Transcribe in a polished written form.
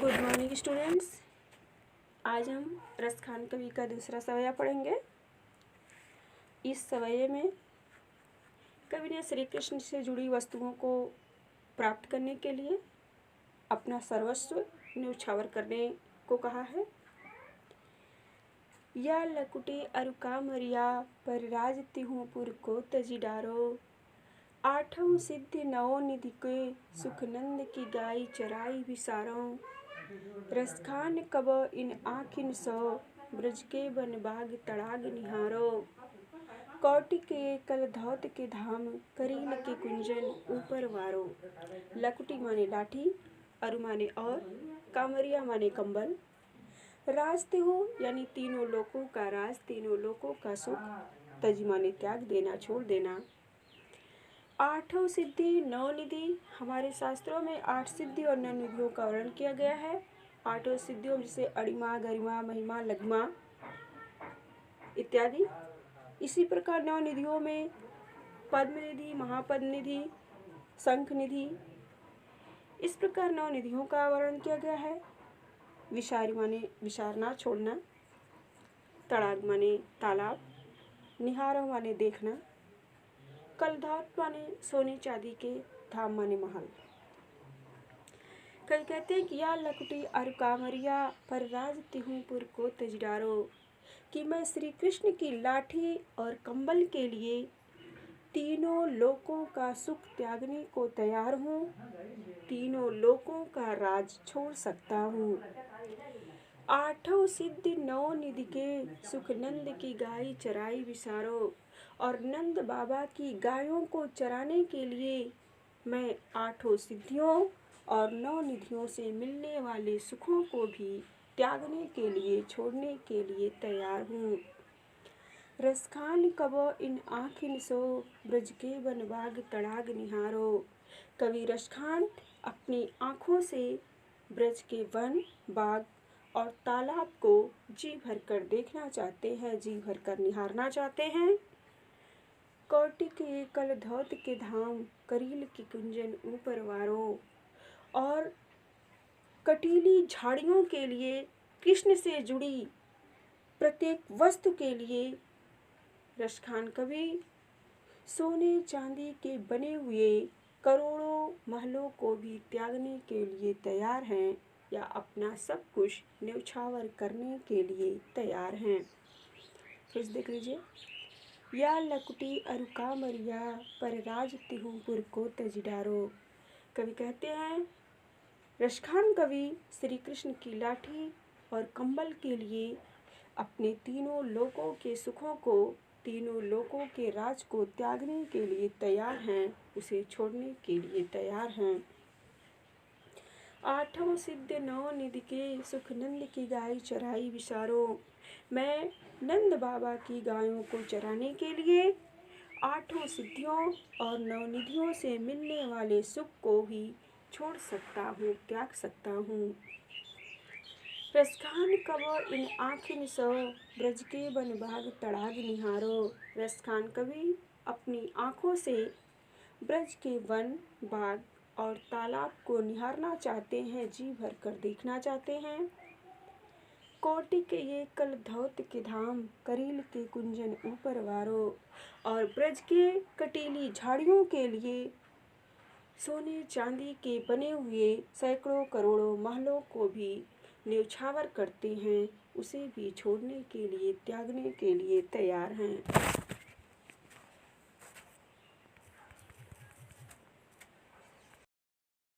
Good morning students. आज हम रसखान कवि का दूसरा सवैया पढ़ेंगे। इस सवैये में कवि ने श्री कृष्ण से जुड़ी वस्तुओं को प्राप्त करने के लिए अपना सर्वस्व न्यौछावर करने को कहा है। या लकुटी अरुका मरिया पर राज तिहु पुर को तजी डारो, आठों सिद्धि नवो निधि के सुखनंद की गाय चराई विसारो, रसखान कब इन आखिन सो ब्रज के बन बाग तड़ाग निहारो, कोटि के कल धौत के धाम करील के कुंजन ऊपर वारो। लकुटी माने लाठी, अरु माने और, कामरिया माने कंबल, राज तिहु यानी तीनों लोकों का राज, तीनों लोकों का सुख, तज माने त्याग देना, छोड़ देना। आठों सिद्धि नौ निधि, हमारे शास्त्रों में 8 सिद्धि और 9 निधियों का वर्णन किया गया है। आठों सिद्धियों जैसे अणिमा, गरिमा, महिमा, लघिमा इत्यादि। इसी प्रकार 9 निधियों में पद्म निधि, महापद्म निधि, शंख निधि, इस प्रकार 9 निधियों का वर्णन किया गया है। विसारी माने विसारना, छोड़ना, तड़ाग माने तालाब, निहारो माने देखना, कलधौत माने सोने चांदी के, धाम माने महल। कल कहते हैं कि या लकुटी अरु कामरिया पर राज तिहु पुर को तज डारो, कि मैं श्री कृष्ण की लाठी और कंबल के लिए तीनों लोकों का सुख त्यागने को तैयार हूँ, तीनों लोकों का राज छोड़ सकता हूँ। आठों सिद्धि नौ निधि के सुख नंद की गाय चराई विसारो, और नंद बाबा की गायों को चराने के लिए मैं आठों सिद्धियों और 9 निधियों से मिलने वाले सुखों को भी त्यागने के लिए, छोड़ने के लिए तैयार हूँ। रसखान कबो इन आँखिन सो ब्रज के बन बाग तड़ाग निहारो, कवि रसखान अपनी आँखों से ब्रज के वन, बाग और तालाब को जी भर कर देखना चाहते हैं, जी भर कर निहारना चाहते हैं। कोटि के कल धौत के धाम करील की कुंजन ऊपर वारो, और कटीली झाड़ियों के लिए, कृष्ण से जुड़ी प्रत्येक वस्तु के लिए रसखान कवि सोने चांदी के बने हुए करोड़ों महलों को भी त्यागने के लिए तैयार हैं, या अपना सब कुछ न्यौछावर करने के लिए तैयार हैं। फिर देख लीजिए, या लकुटी अरु कामरिया पर राज तिहु पुर को तज डारो। कवि कहते हैं रसखान कवि श्री कृष्ण की लाठी और कंबल के लिए अपने तीनों लोकों के सुखों को, तीनों लोकों के राज को त्यागने के लिए तैयार हैं, उसे छोड़ने के लिए तैयार हैं। आठों सिद्ध नौ निधि के सुख नंद की गाय चराई विसारो, मैं नंद बाबा की गायों को चराने के लिए आठों सिद्धियों और 9 निधियों से मिलने वाले सुख को भी छोड़ सकता हूँ, त्याग सकता हूँ। रसखान कबो इन आँखिन सो ब्रज के बन बाग तड़ाग निहारो, रसखान कवि अपनी आँखों से ब्रज के वन, बाग और तालाब को निहारना चाहते हैं, जी भर कर देखना चाहते हैं। कोटि के ये कल धौत के धाम करील के कुंजन ऊपर वारो, और ब्रज के कटीली झाड़ियों के लिए सोने चांदी के बने हुए सैकड़ों करोड़ों महलों को भी न्यौछावर करते हैं, उसे भी छोड़ने के लिए, त्यागने के लिए तैयार हैं।